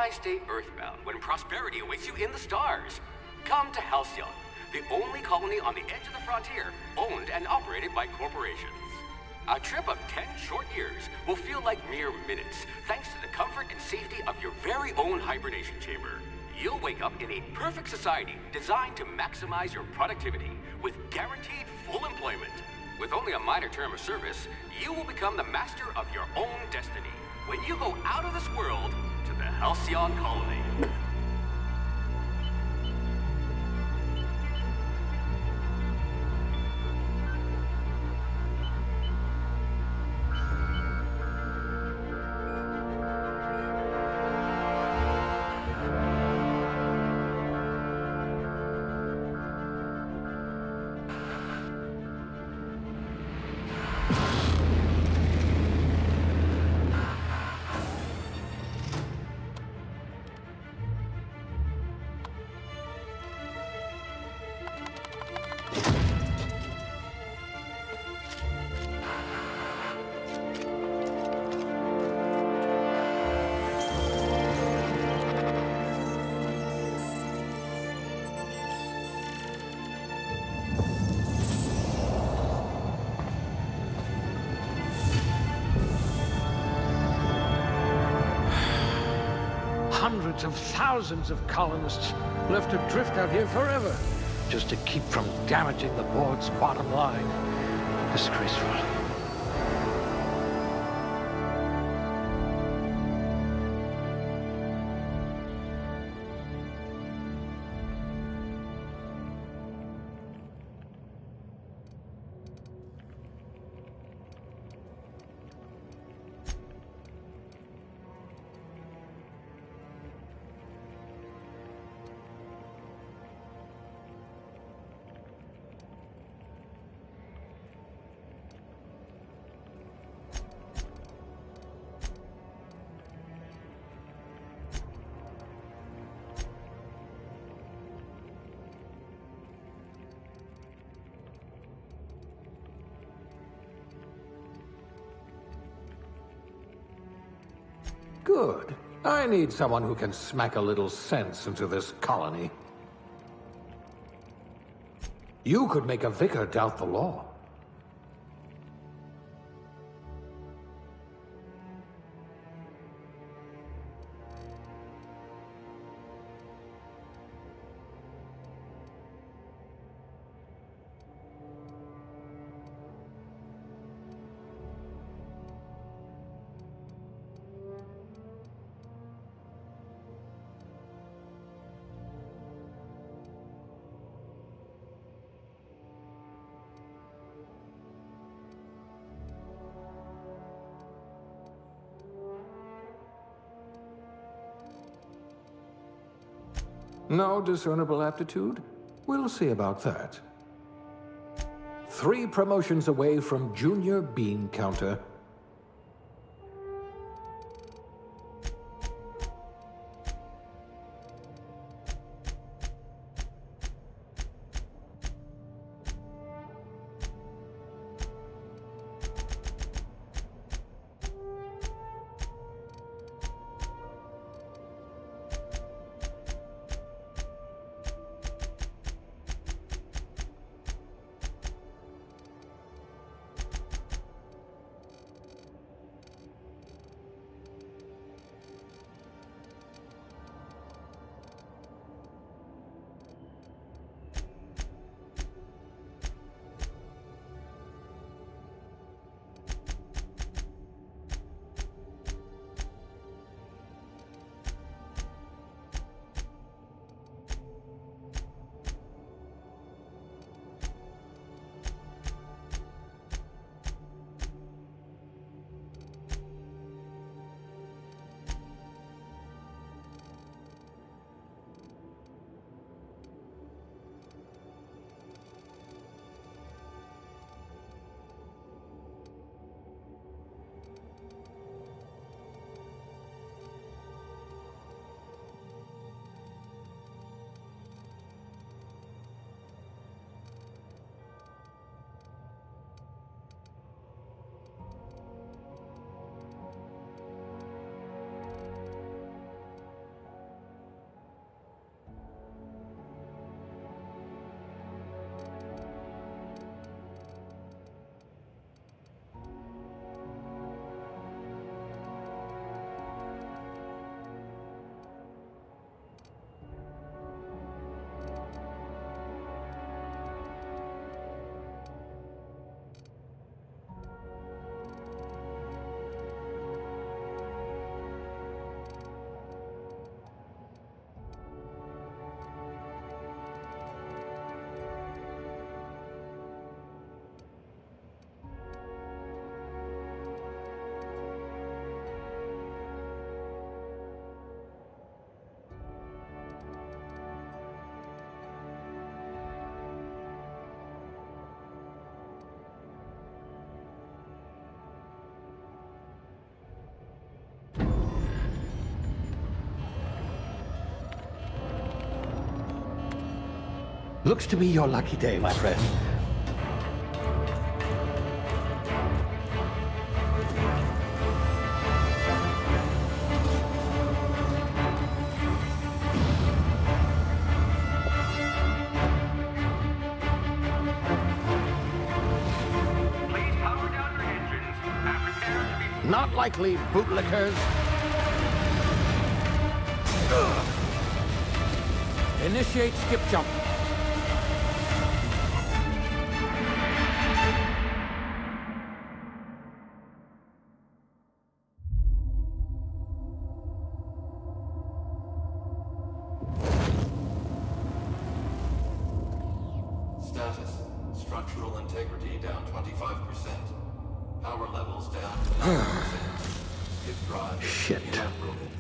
Why stay earthbound when prosperity awaits you in the stars? Come to Halcyon, the only colony on the edge of the frontier, owned and operated by corporations. A trip of 10 short years will feel like mere minutes, thanks to the comfort and safety of your very own hibernation chamber. You'll wake up in a perfect society designed to maximize your productivity with guaranteed full employment. With only a minor term of service, you will become the master of your own destiny when you go out of this world to the Halcyon colony. Hundreds of thousands of colonists left adrift out here forever, just to keep from damaging the board's bottom line. Disgraceful. Good. I need someone who can smack a little sense into this colony. You could make a vicar doubt the law. No discernible aptitude? We'll see about that. 3 promotions away from Junior Bean Counter. Looks to be your lucky day, my friend. Please power down your engines and prepare to be... Not likely, bootlickers. Initiate skip jump. Status. Structural integrity down 25%. Power levels down 9%. Skip drive. Shit. Inappropriate.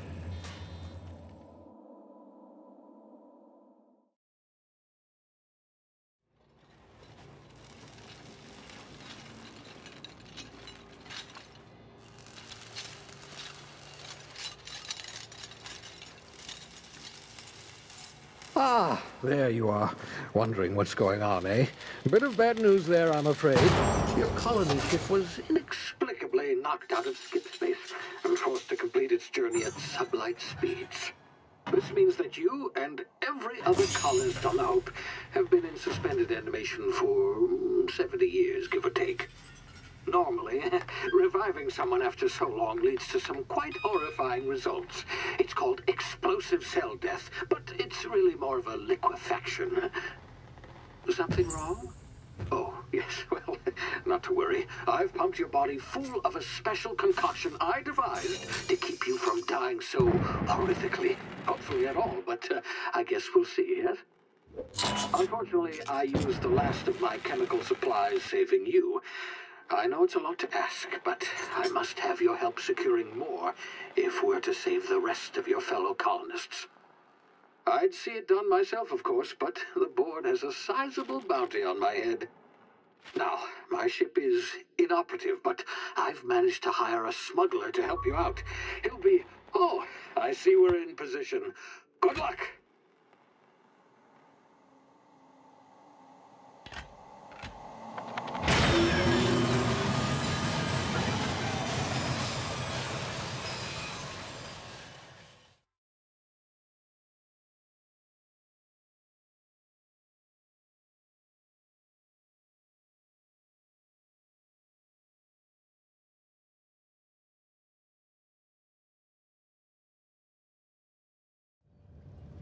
Ah, there you are. Wondering what's going on, eh? Bit of bad news there, I'm afraid. Your colony ship was inexplicably knocked out of skip space and forced to complete its journey at sublight speeds. This means that you and every other colonist on the Hope have been in suspended animation for 70 years, give or take. Normally, reviving someone after so long leads to some quite horrifying results. It's called explosive cell death, but it's really more of a liquefaction. Something wrong? Oh, yes, well, not to worry. I've pumped your body full of a special concoction I devised to keep you from dying so horrifically. Hopefully at all, but I guess we'll see, yes? Unfortunately, I used the last of my chemical supplies saving you. I know it's a lot to ask, but I must have your help securing more if we're to save the rest of your fellow colonists. I'd see it done myself, of course, but the board has a sizable bounty on my head. Now, my ship is inoperative, but I've managed to hire a smuggler to help you out. He'll be... Oh, I see we're in position. Good luck!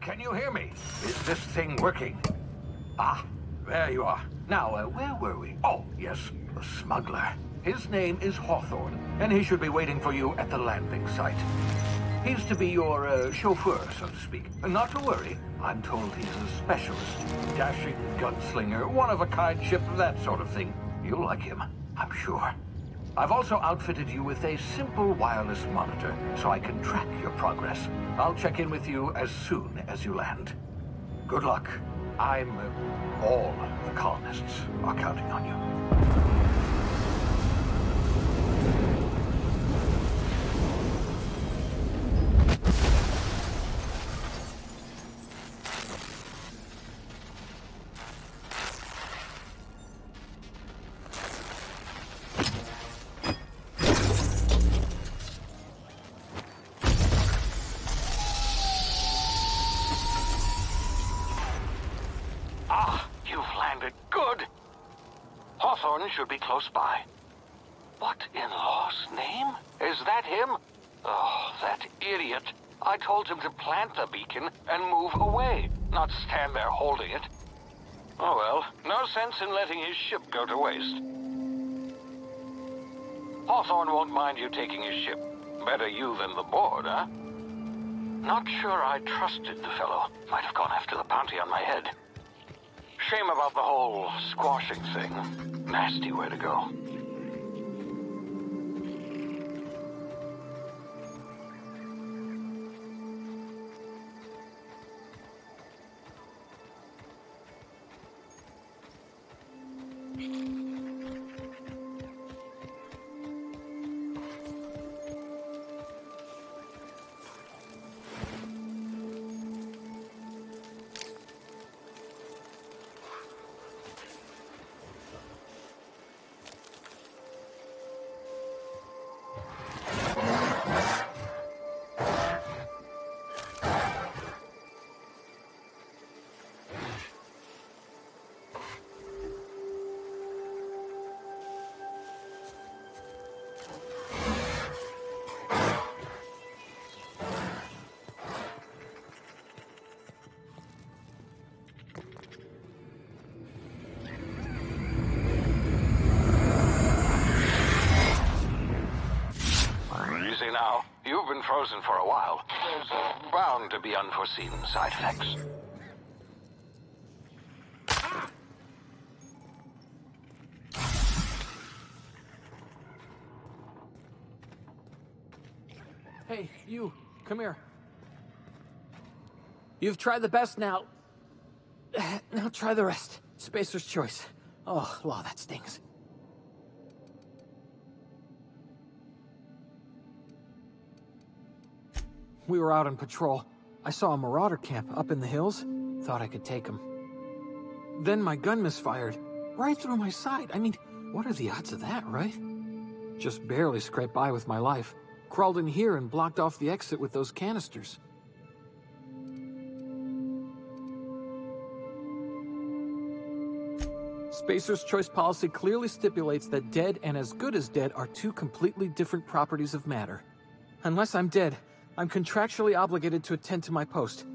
Can you hear me? Is this thing working? Ah, there you are. Now, where were we? Oh, yes, the smuggler. His name is Hawthorne, and he should be waiting for you at the landing site. He's to be your chauffeur, so to speak. Not to worry, I'm told he's a specialist. Dashing gunslinger, one-of-a-kind ship, that sort of thing. You'll like him, I'm sure. I've also outfitted you with a simple wireless monitor, so I can track your progress. I'll check in with you as soon as you land. Good luck. All the colonists are counting on you. Hawthorne should be close by. What in law's name? Is that him? Oh, that idiot. I told him to plant the beacon and move away, not stand there holding it. Oh well, no sense in letting his ship go to waste. Hawthorne won't mind you taking his ship. Better you than the board, huh? Not sure I trusted the fellow. Might have gone after the bounty on my head. Shame about the whole squashing thing. Nasty way to go. now. You've been frozen for a while. There's bound to be unforeseen side effects. Hey, you, come here. You've tried the best now. Now try the rest. Spacer's choice. Oh, wow, that stings. We were out on patrol. I saw a marauder camp up in the hills. Thought I could take him. Then my gun misfired. Right through my side. I mean, what are the odds of that, right? Just barely scraped by with my life. Crawled in here and blocked off the exit with those canisters. Spacer's choice policy clearly stipulates that dead and as good as dead are two completely different properties of matter. Unless I'm dead, I'm contractually obligated to attend to my post.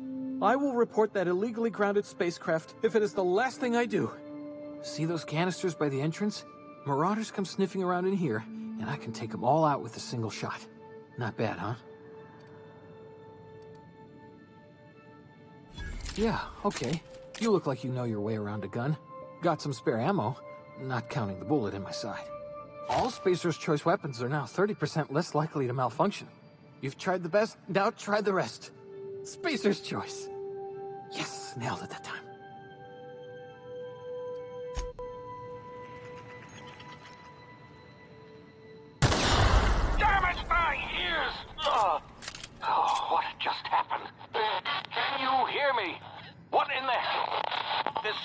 I will report that illegally grounded spacecraft if it is the last thing I do. See those canisters by the entrance? Marauders come sniffing around in here, and I can take them all out with a single shot. Not bad, huh? Yeah, okay. You look like you know your way around a gun. Got some spare ammo, not counting the bullet in my side. All Spacer's choice weapons are now 30% less likely to malfunction. You've tried the best, now try the rest. Spacer's choice. Yes, nailed it that time. Damn it, my ears! Oh, what just happened? Can you hear me? What in the hell? This...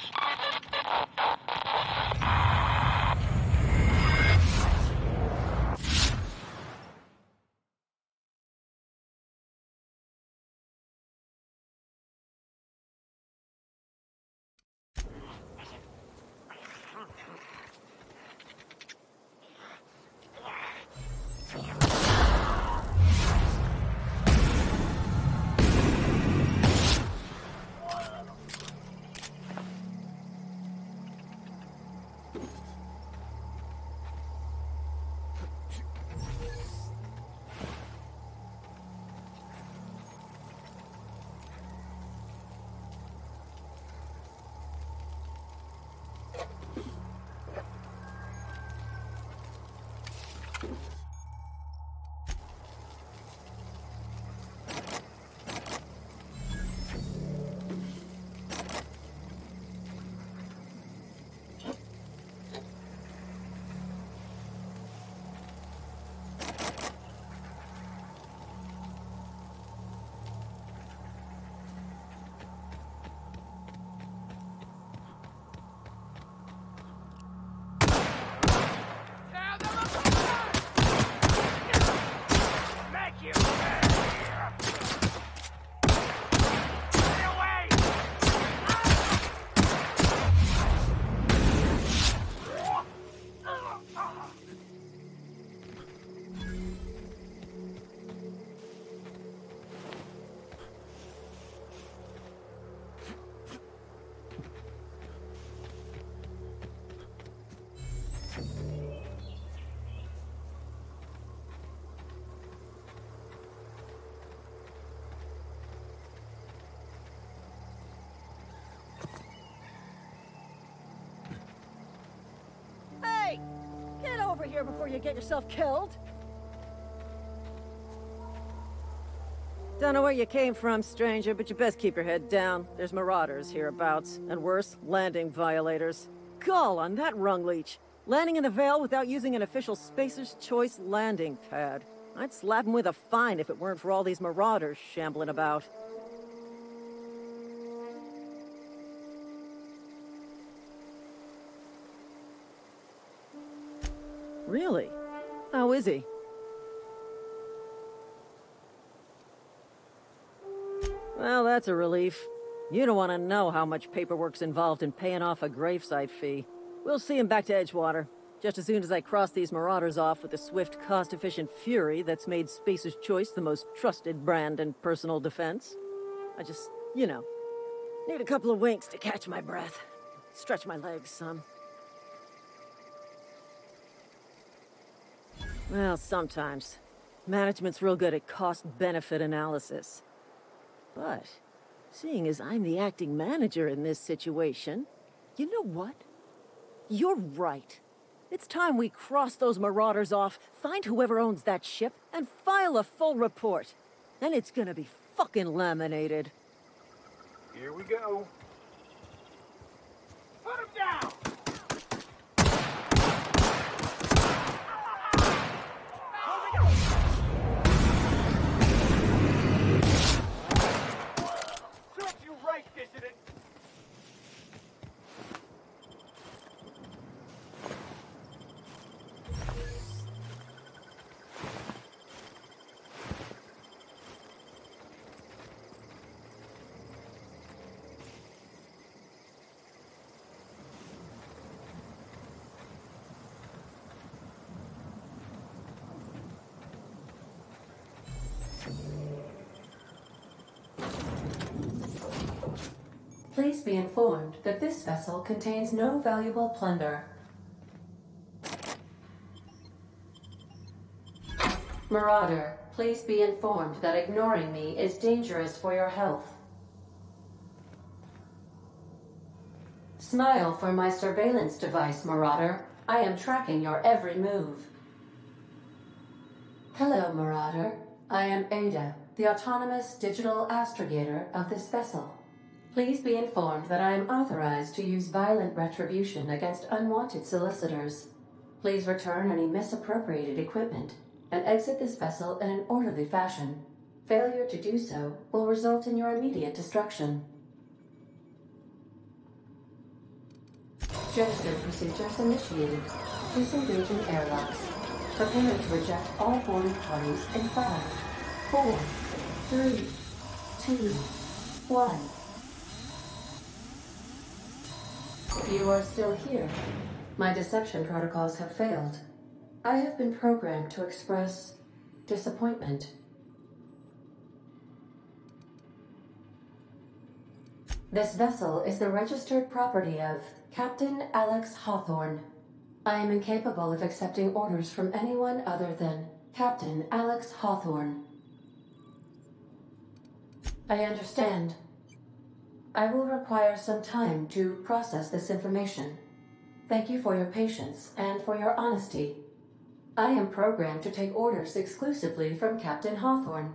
Get over here before you get yourself killed. Don't know where you came from, stranger, but you best keep your head down. There's marauders hereabouts, and worse, landing violators. Gall on that rung leech. Landing in the Vale without using an official Spacer's Choice landing pad. I'd slap him with a fine if it weren't for all these marauders shambling about. Really? How is he? Well, that's a relief. You don't want to know how much paperwork's involved in paying off a gravesite fee. We'll see him back to Edgewater, just as soon as I cross these marauders off with the swift, cost-efficient fury that's made Spacer's Choice the most trusted brand in personal defense. I just, you know, need a couple of winks to catch my breath. Stretch my legs some. Well, sometimes. Management's real good at cost-benefit analysis. But, seeing as I'm the acting manager in this situation, you know what? You're right. It's time we cross those marauders off, find whoever owns that ship, and file a full report. And it's gonna be fucking laminated. Here we go. Put him down! Serves you right, dissident! Please be informed that this vessel contains no valuable plunder. Marauder, please be informed that ignoring me is dangerous for your health. Smile for my surveillance device, Marauder. I am tracking your every move. Hello, Marauder. I am Ada, the autonomous digital astrogator of this vessel. Please be informed that I am authorized to use violent retribution against unwanted solicitors. Please return any misappropriated equipment and exit this vessel in an orderly fashion. Failure to do so will result in your immediate destruction. Gesture procedures initiated. Disengaging airlocks. Preparing to eject all boarding parties in 5, 4, 3, 2, 1. You are still here. My deception protocols have failed. I have been programmed to express disappointment. This vessel is the registered property of Captain Alex Hawthorne. I am incapable of accepting orders from anyone other than Captain Alex Hawthorne. I understand. I will require some time to process this information. Thank you for your patience and for your honesty. I am programmed to take orders exclusively from Captain Hawthorne.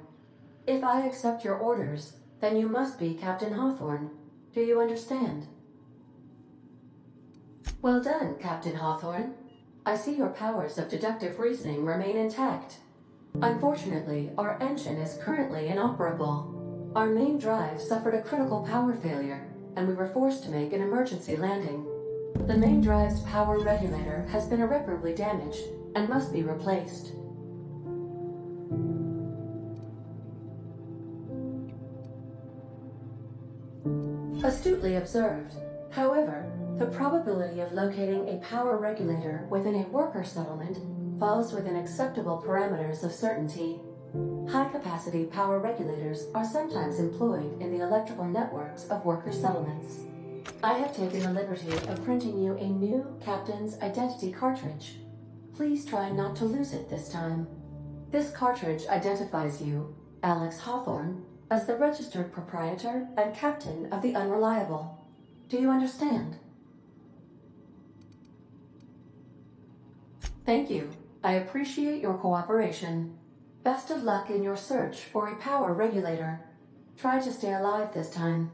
If I accept your orders, then you must be Captain Hawthorne. Do you understand? Well done, Captain Hawthorne. I see your powers of deductive reasoning remain intact. Unfortunately, our engine is currently inoperable. Our main drive suffered a critical power failure, and we were forced to make an emergency landing. The main drive's power regulator has been irreparably damaged and must be replaced. Astutely observed. However, the probability of locating a power regulator within a worker settlement falls within acceptable parameters of certainty. High-capacity power regulators are sometimes employed in the electrical networks of worker settlements. I have taken the liberty of printing you a new captain's identity cartridge. Please try not to lose it this time. This cartridge identifies you, Alex Hawthorne, as the registered proprietor and captain of the Unreliable. Do you understand? Thank you. I appreciate your cooperation. Best of luck in your search for a power regulator. Try to stay alive this time.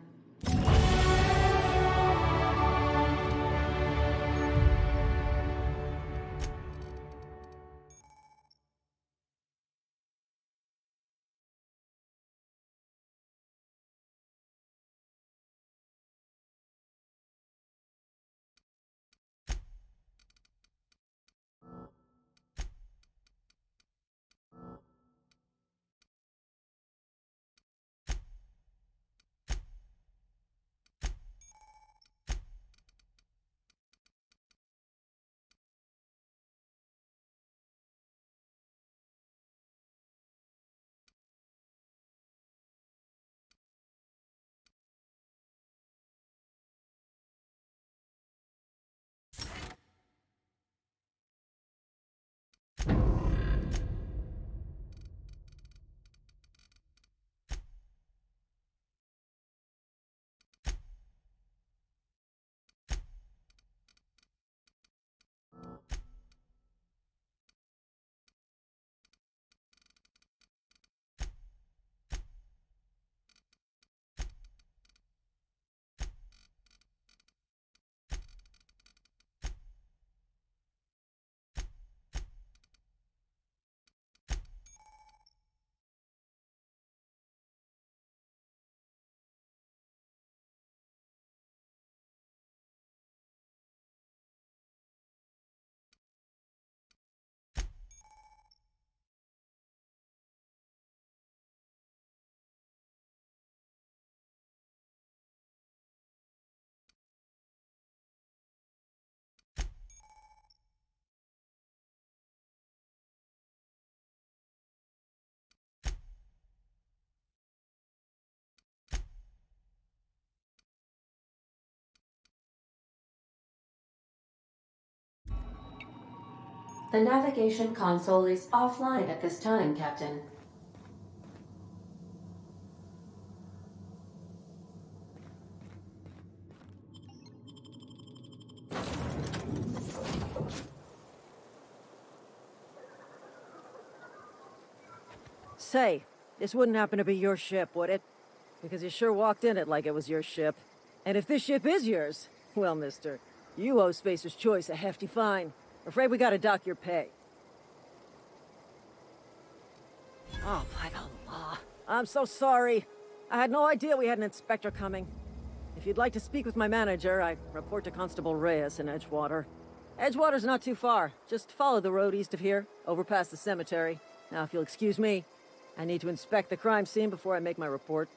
The navigation console is offline at this time, Captain. Say, this wouldn't happen to be your ship, would it? Because you sure walked in it like it was your ship. And if this ship is yours, well, mister, you owe Spacer's Choice a hefty fine. Afraid we gotta dock your pay. Oh, by the law. I'm so sorry. I had no idea we had an inspector coming. If you'd like to speak with my manager, I report to Constable Reyes in Edgewater. Edgewater's not too far. Just follow the road east of here, over past the cemetery. Now, if you'll excuse me, I need to inspect the crime scene before I make my report.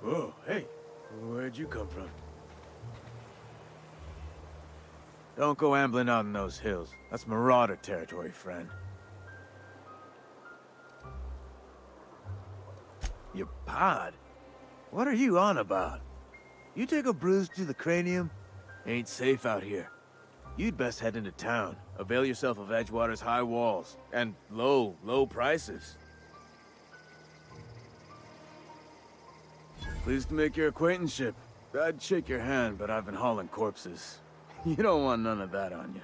Whoa, hey, where'd you come from? Don't go ambling out in those hills. That's marauder territory, friend. Your pod? What are you on about? You take a bruise to the cranium? Ain't safe out here. You'd best head into town. Avail yourself of Edgewater's high walls. And low prices. Pleased to make your acquaintanceship. I'd shake your hand, but I've been hauling corpses. You don't want none of that on you.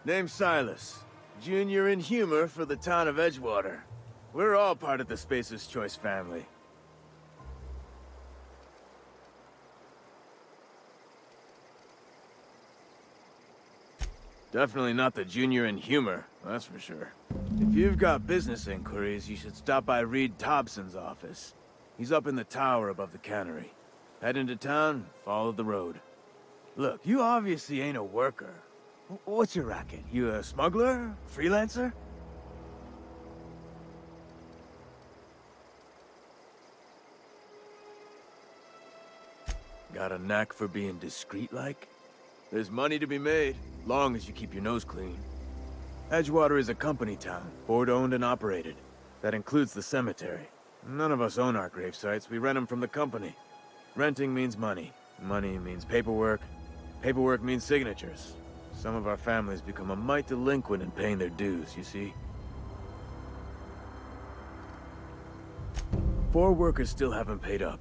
Name's Silas. Junior in humor for the town of Edgewater. We're all part of the Spacer's Choice family. Definitely not the junior in humor, that's for sure. If you've got business inquiries, you should stop by Reed Thompson's office. He's up in the tower above the cannery. Head into town, follow the road. Look, you obviously ain't a worker. What's your racket? You a smuggler? Freelancer? Got a knack for being discreet-like? There's money to be made, long as you keep your nose clean. Edgewater is a company town, board-owned and operated. That includes the cemetery. None of us own our grave sites, we rent them from the company. Renting means money. Money means paperwork. Paperwork means signatures. Some of our families become a mite delinquent in paying their dues, you see? 4 workers still haven't paid up.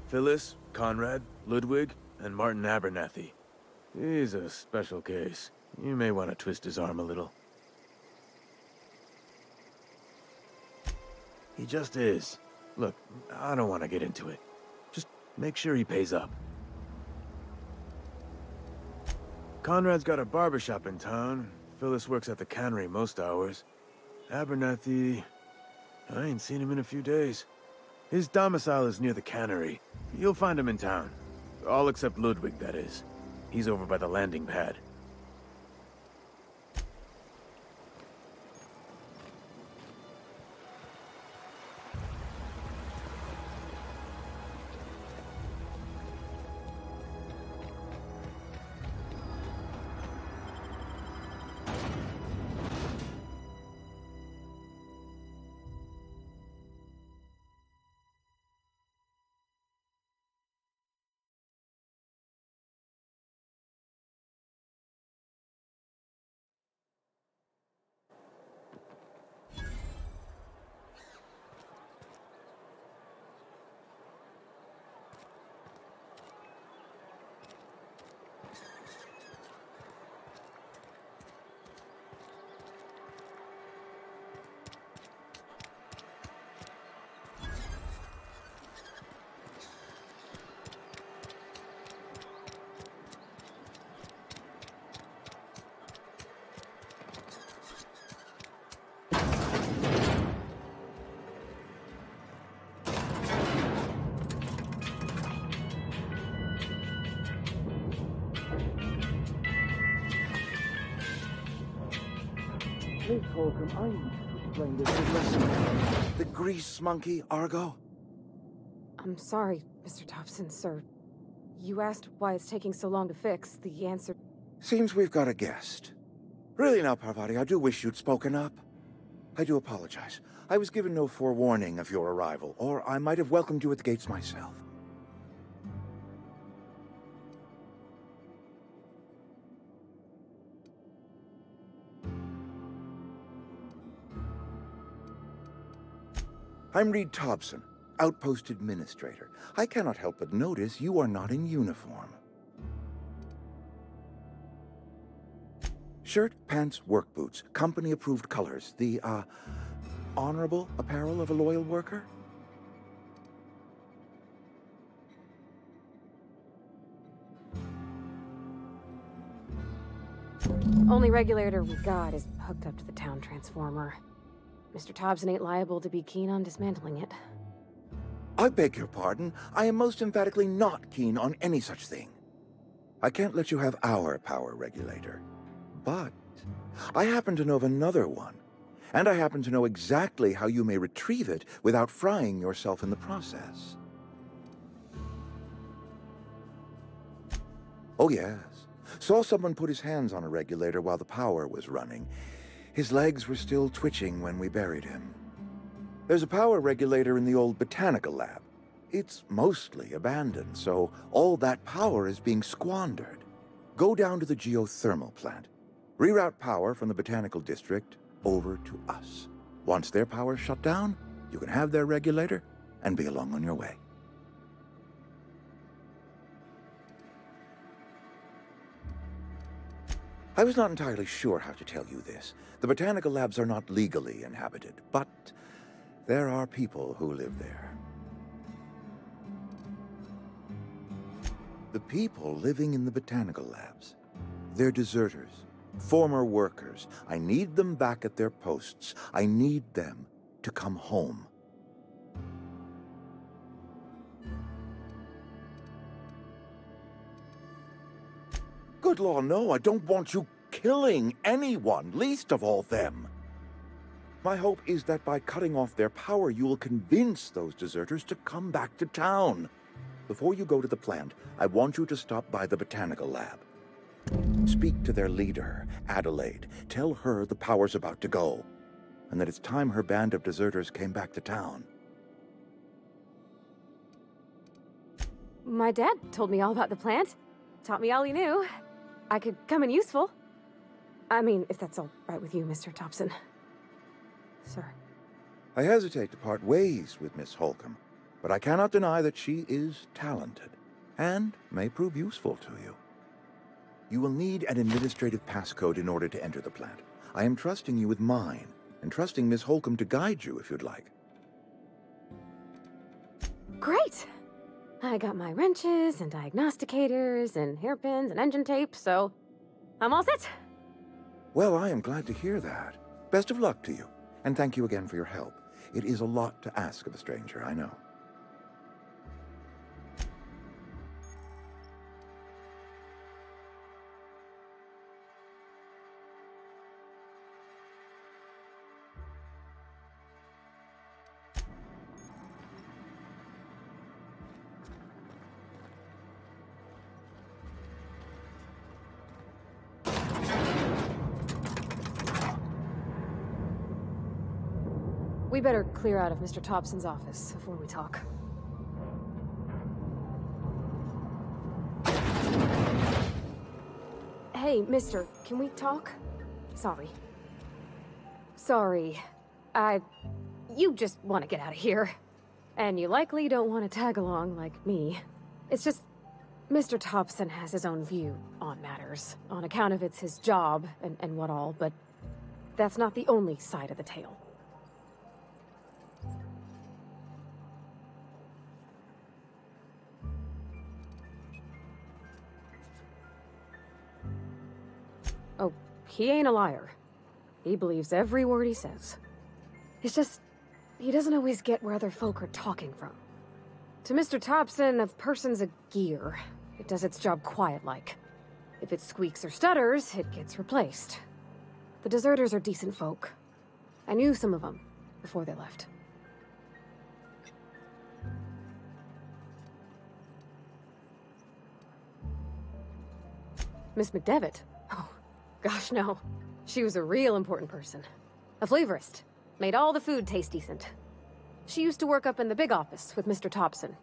Phyllis, Conrad, Ludwig, and Martin Abernathy. He's a special case. You may want to twist his arm a little. He just is. Look, I don't want to get into it. Just make sure he pays up. Conrad's got a barbershop in town. Phyllis works at the cannery most hours. Abernathy... I ain't seen him in a few days. His domicile is near the cannery. You'll find him in town. All except Ludwig, that is. He's over by the landing pad. Miss Holcomb, I need to explain this to listen. The grease monkey, Argo? I'm sorry, Mr. Thompson, sir. You asked why it's taking so long to fix. The answer... Seems we've got a guest. Really now, Parvati, I do wish you'd spoken up. I do apologize. I was given no forewarning of your arrival, or I might have welcomed you at the gates myself. I'm Reed Thompson, Outpost Administrator. I cannot help but notice you are not in uniform. Shirt, pants, work boots, company-approved colors. The, honorable apparel of a loyal worker? Only regulator we got is hooked up to the town transformer. Mr. Thompson ain't liable to be keen on dismantling it. I beg your pardon. I am most emphatically not keen on any such thing. I can't let you have our power regulator. But I happen to know of another one. And I happen to know exactly how you may retrieve it without frying yourself in the process. Oh yes. Saw someone put his hands on a regulator while the power was running. His legs were still twitching when we buried him. There's a power regulator in the old botanical lab. It's mostly abandoned, so all that power is being squandered. Go down to the geothermal plant. Reroute power from the botanical district over to us. Once their power's shut down, you can have their regulator and be along on your way. I was not entirely sure how to tell you this. The botanical labs are not legally inhabited, but there are people who live there. The people living in the botanical labs, they're deserters, former workers. I need them back at their posts. I need them to come home. Good law, no, I don't want you killing anyone, least of all them. My hope is that by cutting off their power, you will convince those deserters to come back to town. Before you go to the plant, I want you to stop by the botanical lab. Speak to their leader, Adelaide. Tell her the power's about to go, and that it's time her band of deserters came back to town. My dad told me all about the plant. Taught me all he knew. I could come in useful. I mean, if that's all right with you, Mr. Thompson. Sir. I hesitate to part ways with Miss Holcomb, but I cannot deny that she is talented, and may prove useful to you. You will need an administrative passcode in order to enter the plant. I am trusting you with mine, and trusting Miss Holcomb to guide you if you'd like. Great! I got my wrenches and diagnosticators and hairpins and engine tape, so I'm all set. Well, I am glad to hear that. Best of luck to you, and thank you again for your help. It is a lot to ask of a stranger, I know. We better clear out of Mr. Thompson's office before we talk. Hey, mister, can we talk? Sorry. You just want to get out of here. And you likely don't want to tag along like me. It's just, Mr. Thompson has his own view on matters, on account of it's his job and what all, but that's not the only side of the tale. Oh, he ain't a liar. He believes every word he says. It's just, he doesn't always get where other folk are talking from. To Mr. Thompson, a person's a gear. It does its job quiet-like. If it squeaks or stutters, it gets replaced. The deserters are decent folk. I knew some of them before they left. Miss McDevitt? Oh, gosh, no. She was a real important person. A flavorist. Made all the food taste decent. She used to work up in the big office with Mr. Thompson.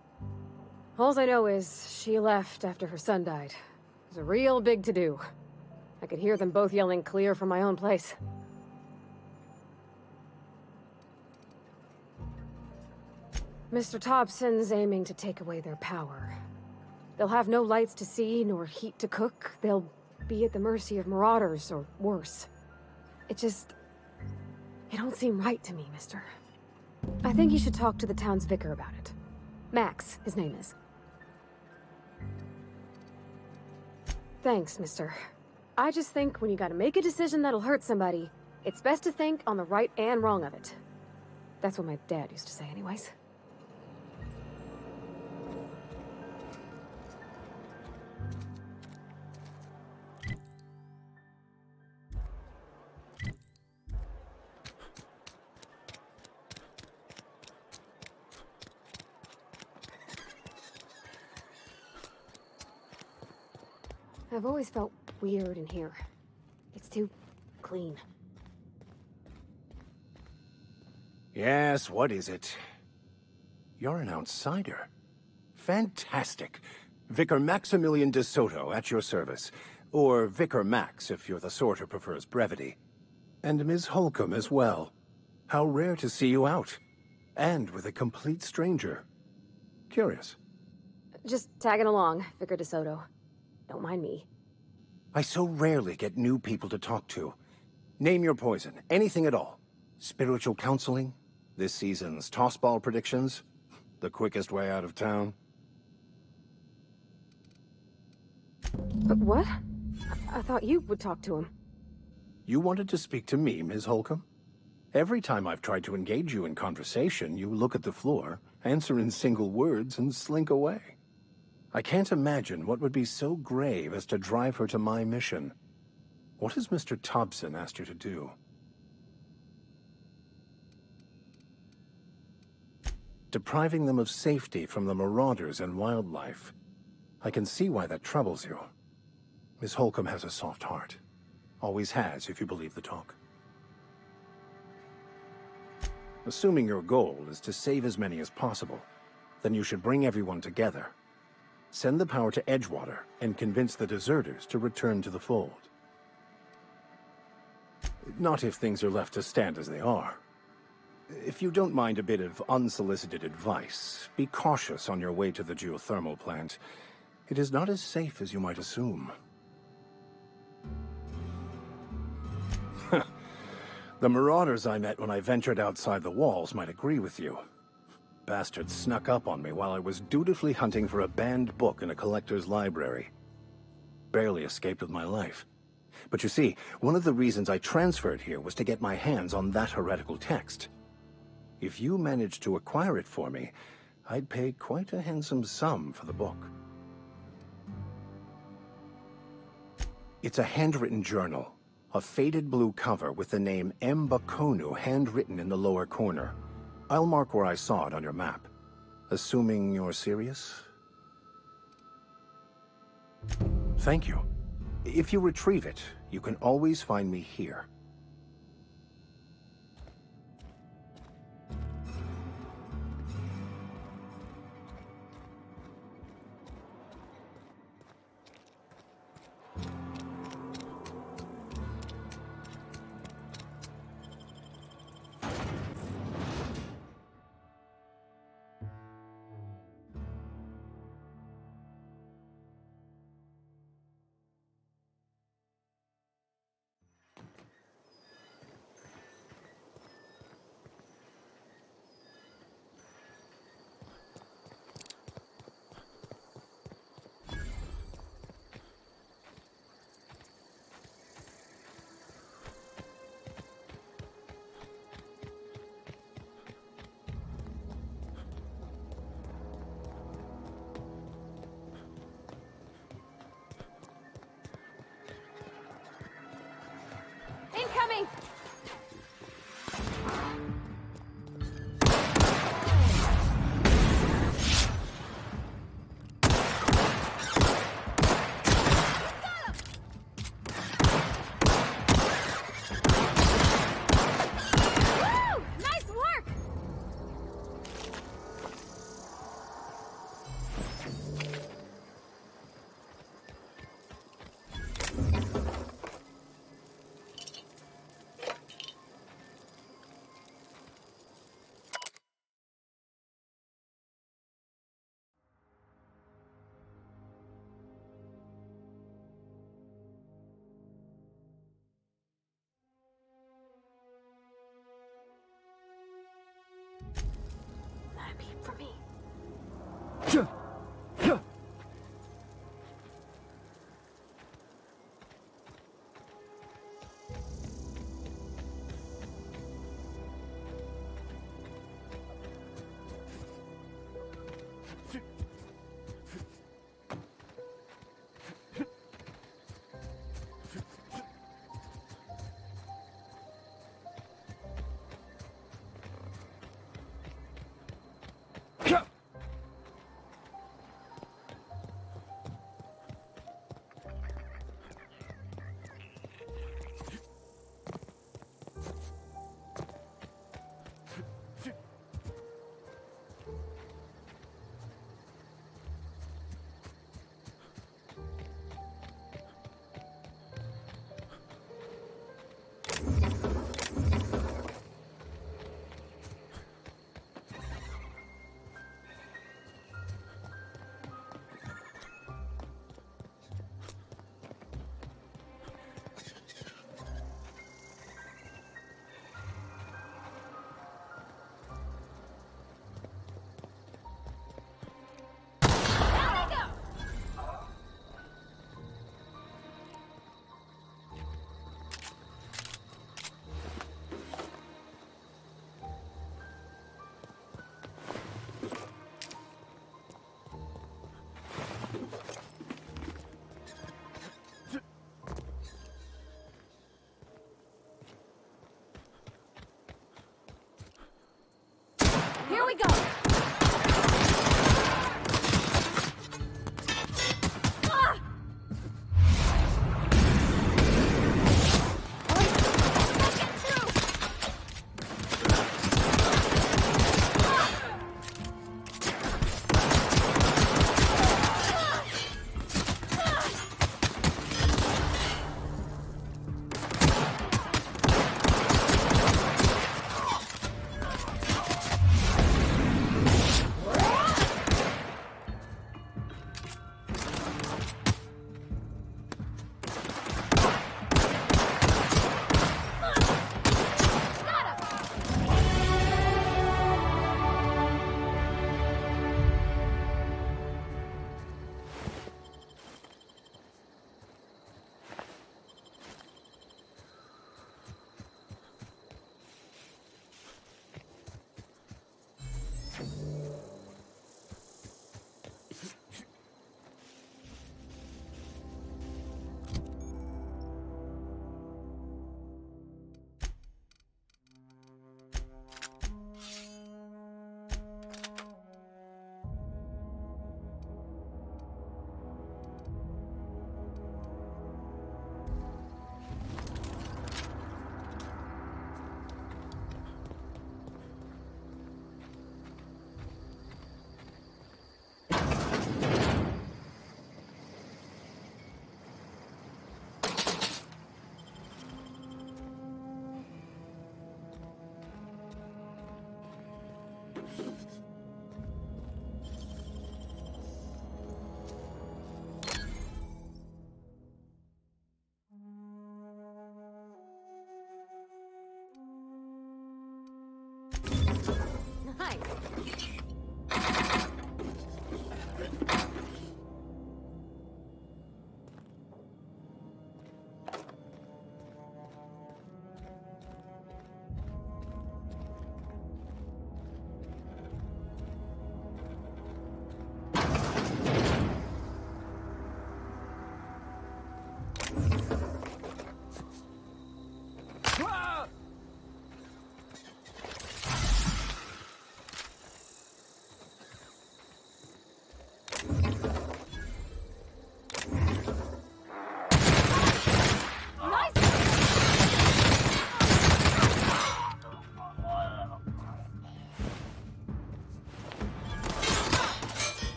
Alls I know is she left after her son died. It was a real big to-do. I could hear them both yelling clear from my own place. Mr. Thompson's aiming to take away their power. They'll have no lights to see, nor heat to cook. They'll be at the mercy of marauders, or worse. It don't seem right to me, mister. I think you should talk to the town's vicar about it. Max, his name is. Thanks, mister. I just think when you gotta make a decision that'll hurt somebody, it's best to think on the right and wrong of it. That's what my dad used to say anyways. I've always felt weird in here. It's too clean. Yes, what is it? You're an outsider. Fantastic. Vicar Maximilian de Soto, at your service. Or Vicar Max, if you're the sort who prefers brevity. And Ms. Holcomb as well. How rare to see you out. And with a complete stranger. Curious. Just tagging along, Vicar de Soto. Don't mind me. I so rarely get new people to talk to. Name your poison, anything at all. Spiritual counseling? This season's tossball predictions? The quickest way out of town? But what? I thought you would talk to him. You wanted to speak to me, Ms. Holcomb? Every time I've tried to engage you in conversation, you look at the floor, answer in single words, and slink away. I can't imagine what would be so grave as to drive her to my mission. What has Mr. Thompson asked you to do? Depriving them of safety from the marauders and wildlife. I can see why that troubles you. Miss Holcomb has a soft heart. Always has, if you believe the talk. Assuming your goal is to save as many as possible, then you should bring everyone together. Send the power to Edgewater and convince the deserters to return to the fold. Not if things are left to stand as they are. If you don't mind a bit of unsolicited advice, be cautious on your way to the geothermal plant. It is not as safe as you might assume. The marauders I met when I ventured outside the walls might agree with you. Bastards snuck up on me while I was dutifully hunting for a banned book in a collector's library. Barely escaped with my life. But you see, one of the reasons I transferred here was to get my hands on that heretical text. If you managed to acquire it for me, I'd pay quite a handsome sum for the book. It's a handwritten journal, a faded blue cover with the name M. Bakonu handwritten in the lower corner. I'll mark where I saw it on your map. Assuming you're serious? Thank you. If you retrieve it, you can always find me here. Coming! Not a peep for me. Here we go! Hi.